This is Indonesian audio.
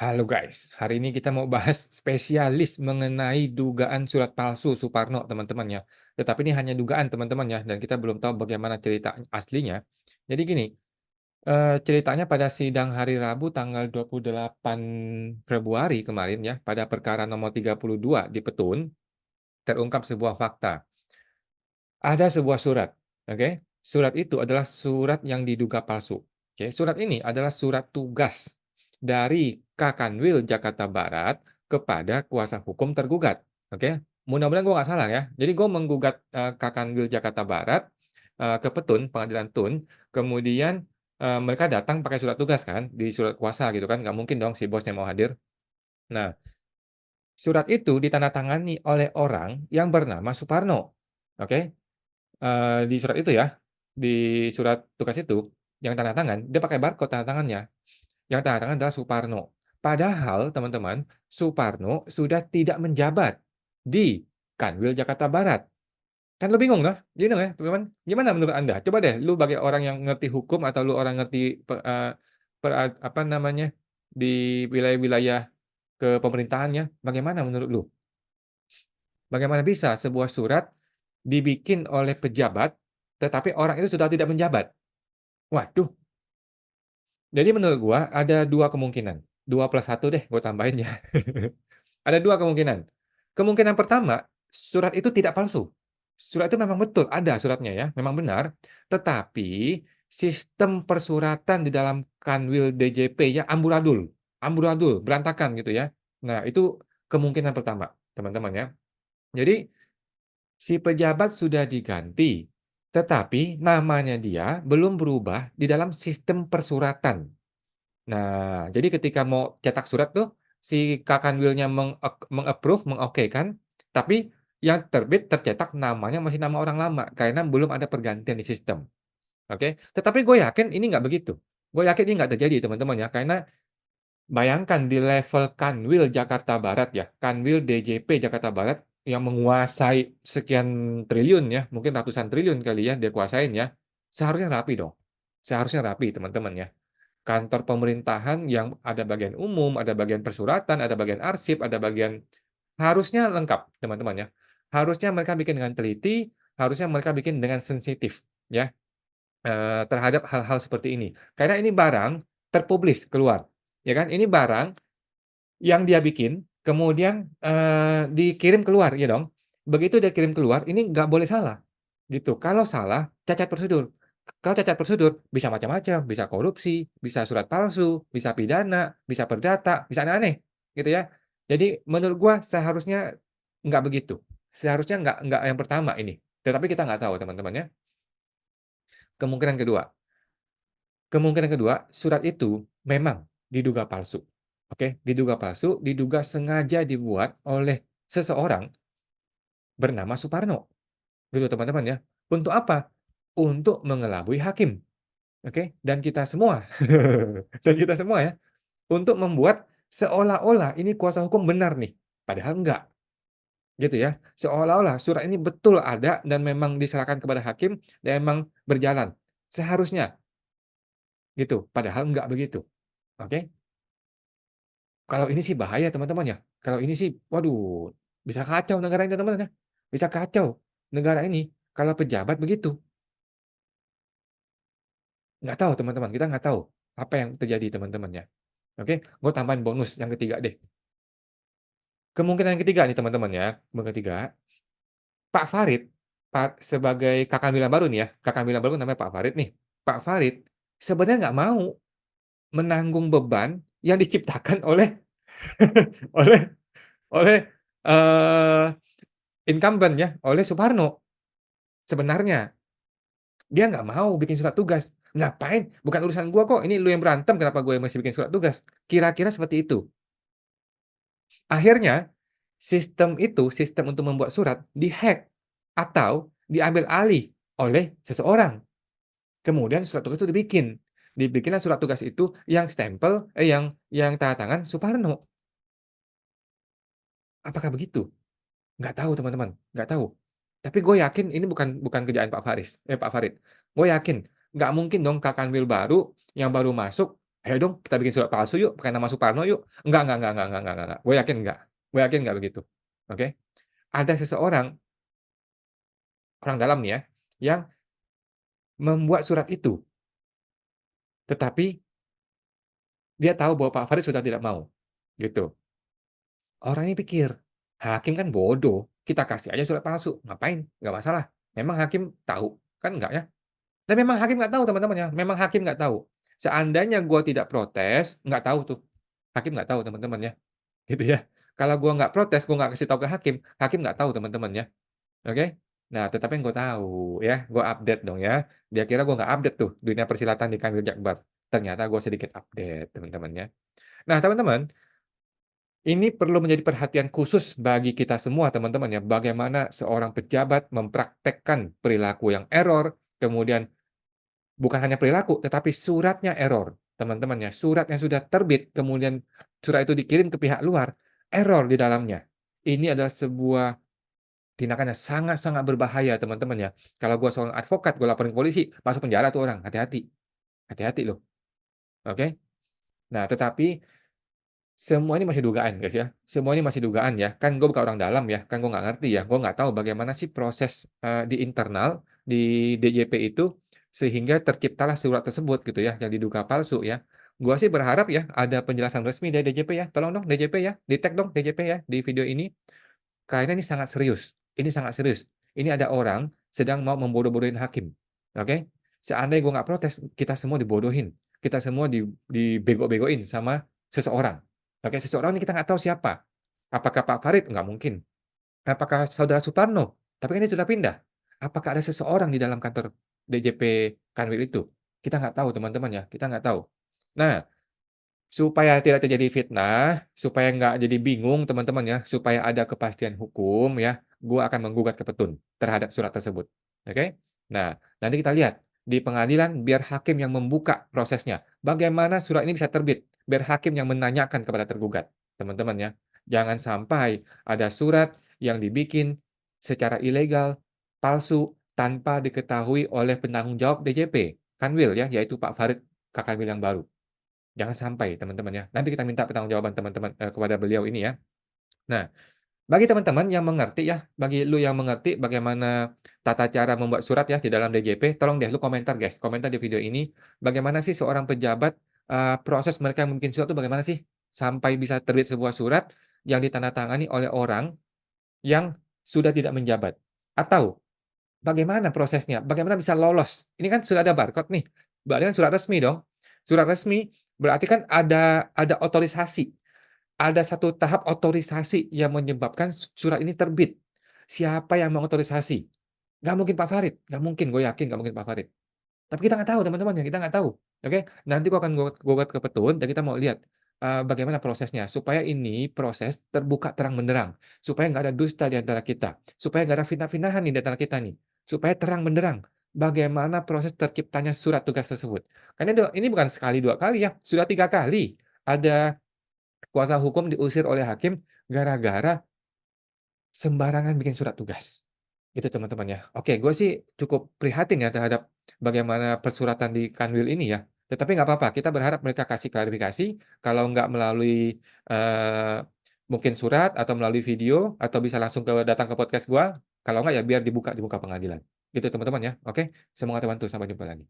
Halo guys, hari ini kita mau bahas spesialis mengenai dugaan surat palsu Suparno teman-teman ya. Tetapi ini hanya dugaan teman-teman ya, dan kita belum tahu bagaimana cerita aslinya. Jadi gini, ceritanya pada sidang hari Rabu tanggal 28 Februari kemarin ya, pada perkara nomor 32 di Petun, terungkap sebuah fakta. Ada sebuah surat, oke? Surat itu adalah surat yang diduga palsu. Oke, surat ini adalah surat tugas dari Kakanwil Jakarta Barat kepada kuasa hukum tergugat. Oke, mudah-mudahan gue nggak salah ya. Jadi gue menggugat Kakanwil Jakarta Barat ke Petun, Pengadilan Tun. Kemudian mereka datang pakai surat tugas kan, di surat kuasa gitu kan. Nggak mungkin dong si bosnya mau hadir. Nah, surat itu ditandatangani oleh orang yang bernama Suparno. Oke, di surat itu ya, di surat tugas itu, yang tanda tangan, dia pakai barcode tanda tangannya. Yang tanda tangan adalah Suparno. Padahal, teman-teman, Suparno sudah tidak menjabat di Kanwil Jakarta Barat. Kan lu bingung, noh? Bingung ya, teman-teman? Gimana menurut Anda? Coba deh, lu bagi orang yang ngerti hukum atau lu orang ngerti apa namanya, di wilayah-wilayah kepemerintahannya, bagaimana menurut lu? Bagaimana bisa sebuah surat dibikin oleh pejabat, tetapi orang itu sudah tidak menjabat? Waduh, jadi menurut gua ada dua kemungkinan. 2+1 deh, gua tambahin ya. Ada dua kemungkinan. Kemungkinan pertama, surat itu tidak palsu. Surat itu memang betul, ada suratnya ya, memang benar. Tetapi sistem persuratan di dalam Kanwil DJP-nya amburadul. Amburadul, berantakan gitu ya. Nah, itu kemungkinan pertama, teman-teman ya. Jadi, si pejabat sudah diganti, tetapi namanya dia belum berubah di dalam sistem persuratan. Nah, jadi ketika mau cetak surat tuh, si Kakanwilnya meng-approve, mengokekan, tapi yang terbit tercetak namanya masih nama orang lama, karena belum ada pergantian di sistem. Oke, tetapi gue yakin ini nggak begitu. Gue yakin ini nggak terjadi teman-teman ya, karena bayangkan di level Kanwil Jakarta Barat ya, Kanwil DJP Jakarta Barat yang menguasai sekian triliun ya, mungkin ratusan triliun kali ya dia kuasain ya. Seharusnya rapi dong. Seharusnya rapi teman-teman ya. Kantor pemerintahan yang ada bagian umum, ada bagian persuratan, ada bagian arsip, ada bagian harusnya lengkap teman-teman ya. Harusnya mereka bikin dengan teliti, harusnya mereka bikin dengan sensitif ya terhadap hal-hal seperti ini. Karena ini barang terpublish keluar, ya kan? Ini barang yang dia bikin, kemudian, dikirim keluar, ya dong? Begitu dia kirim keluar, ini nggak boleh salah, gitu. Kalau salah, cacat prosedur. Kalau cacat prosedur, bisa macam-macam, bisa korupsi, bisa surat palsu, bisa pidana, bisa perdata, bisa aneh-aneh, gitu ya. Jadi menurut gua seharusnya nggak begitu. Seharusnya nggak yang pertama ini, tetapi kita nggak tahu teman-teman ya. Kemungkinan kedua Kemungkinan kedua, surat itu memang diduga palsu. Oke, diduga palsu, diduga sengaja dibuat oleh seseorang bernama Suparno. Gitu teman-teman ya. Untuk apa? Untuk mengelabui hakim. Oke, dan kita semua. Dan kita semua ya. Untuk membuat seolah-olah ini kuasa hukum benar nih. Padahal enggak. Gitu ya. Seolah-olah surat ini betul ada dan memang diserahkan kepada hakim dan memang berjalan. Seharusnya gitu. Padahal enggak begitu. Oke. Kalau ini sih bahaya teman-teman ya. Kalau ini sih, waduh, bisa kacau negara ini teman-teman ya. Bisa kacau negara ini kalau pejabat begitu. Nggak tahu teman-teman, kita nggak tahu apa yang terjadi teman-teman ya. Oke, gue tambahin bonus yang ketiga deh. Kemungkinan yang ketiga nih teman-teman ya, kemungkinan ketiga, Pak Farid, sebagai kakak Milan baru nih ya, kakak Milan baru namanya Pak Farid nih. Pak Farid sebenarnya nggak mau menanggung beban yang diciptakan oleh oleh oleh eh incumbent ya, oleh Suparno. Sebenarnya, dia nggak mau bikin surat tugas. Ngapain? Bukan urusan gua kok, ini lu yang berantem kenapa gue masih bikin surat tugas. Kira-kira seperti itu. Akhirnya, sistem untuk membuat surat dihack atau diambil alih oleh seseorang. Kemudian surat tugas itu dibikin. Dibikinlah surat tugas itu yang stempel, yang tanda tangan Suparno. Apakah begitu? Nggak tahu teman-teman, nggak tahu. Tapi gue yakin ini bukan bukan kerjaan Pak Farid. Gue yakin nggak mungkin dong Kak Kanwil baru yang baru masuk "Ayo dong kita bikin surat palsu yuk, pakai nama Suparno yuk." Enggak, gue yakin enggak. Gue yakin enggak begitu, oke. Ada seseorang, orang dalam nih ya, yang membuat surat itu, tetapi dia tahu bahwa Pak Farid sudah tidak mau, gitu. Orang ini pikir, hakim kan bodoh, kita kasih aja surat palsu, ngapain? Nggak masalah. Memang hakim tahu? Kan enggak ya. Dan memang hakim nggak tahu teman-teman ya, memang hakim nggak tahu. Seandainya gua tidak protes, nggak tahu tuh, hakim nggak tahu teman-teman ya, gitu ya. Kalau gua nggak protes, gua nggak kasih tahu ke hakim nggak tahu teman-teman ya, oke. Nah, tetapi yang gua tahu ya, gua update dong ya. Dia kira gua nggak update tuh, dunia persilatan di Kanwil Jakbar. Ternyata gua sedikit update teman-teman ya. Nah teman-teman, ini perlu menjadi perhatian khusus bagi kita semua teman-teman ya, bagaimana seorang pejabat mempraktekkan perilaku yang error, kemudian bukan hanya perilaku, tetapi suratnya error, teman-teman ya. Surat yang sudah terbit, kemudian surat itu dikirim ke pihak luar, error di dalamnya. Ini adalah sebuah tindakan yang sangat-sangat berbahaya, teman-teman ya. Kalau gua seorang advokat, gua laporin ke polisi, masuk penjara tuh orang, hati-hati. Hati-hati loh, oke? Nah, tetapi semua ini masih dugaan, guys, ya. Semua ini masih dugaan ya. Kan gue bukan orang dalam ya, kan gue nggak ngerti ya. Gue nggak tahu bagaimana sih proses, di internal, di DJP itu, sehingga terciptalah surat tersebut gitu ya, yang diduga palsu ya. Gua sih berharap ya, ada penjelasan resmi dari DJP ya. Tolong dong DJP ya, di-tag dong DJP ya, di video ini. Karena ini sangat serius. Ini ada orang sedang mau membodoh-bodohin hakim, oke? Seandainya gue nggak protes, kita semua dibodohin, kita semua dibego-begoin sama seseorang, oke? Seseorang ini kita nggak tahu siapa. Apakah Pak Farid? Nggak mungkin. Apakah saudara Suparno? Tapi kan dia sudah pindah. Apakah ada seseorang di dalam kantor DJP Kanwil itu? Kita nggak tahu teman-teman ya, kita nggak tahu. Nah, supaya tidak terjadi fitnah, supaya nggak jadi bingung teman-teman ya, supaya ada kepastian hukum ya, gua akan menggugat ke petun terhadap surat tersebut, oke? Nah, nanti kita lihat di pengadilan biar hakim yang membuka prosesnya. Bagaimana surat ini bisa terbit? Biar hakim yang menanyakan kepada tergugat, teman-teman ya. Jangan sampai ada surat yang dibikin secara ilegal, palsu, tanpa diketahui oleh penanggung jawab DJP, Kanwil ya, yaitu Pak Farid Kakanwil yang baru. Jangan sampai teman-teman ya. Nanti kita minta pertanggungjawaban teman-teman, kepada beliau ini ya. Nah, bagi teman-teman yang mengerti ya, bagi lu yang mengerti bagaimana tata cara membuat surat ya di dalam DJP, tolong deh lu komentar guys, komentar di video ini, bagaimana sih seorang pejabat, proses mereka yang bikin surat itu bagaimana sih? Sampai bisa terbit sebuah surat yang ditandatangani oleh orang yang sudah tidak menjabat. Atau bagaimana prosesnya? Bagaimana bisa lolos? Ini kan sudah ada barcode nih, berarti kan surat resmi dong. Surat resmi berarti kan ada otorisasi, ada satu tahap otorisasi yang menyebabkan surat ini terbit. Siapa yang mengotorisasi? Nggak mungkin Pak Farid, nggak mungkin, gue yakin nggak mungkin Pak Farid. Tapi kita nggak tahu teman-teman ya, kita nggak tahu, oke? Nanti gua akan gugat ke petun dan kita mau lihat, bagaimana prosesnya, supaya ini proses terbuka terang benderang, supaya nggak ada dusta di antara kita, supaya nggak ada fitnah-fitnahan nih di antara kita nih, supaya terang benderang bagaimana proses terciptanya surat tugas tersebut. Karena ini bukan sekali, 2 kali ya, sudah 3 kali ada kuasa hukum diusir oleh hakim gara-gara sembarangan bikin surat tugas. Itu teman-teman ya. Oke, gue sih cukup prihatin ya terhadap bagaimana persuratan di Kanwil ini ya. Tetapi nggak apa-apa, kita berharap mereka kasih klarifikasi, kalau nggak melalui, eee, mungkin surat atau melalui video, atau bisa langsung datang ke podcast gua, kalau nggak ya biar dibuka di muka pengadilan. Gitu teman-teman ya, oke? Semoga terbantu, sampai jumpa lagi.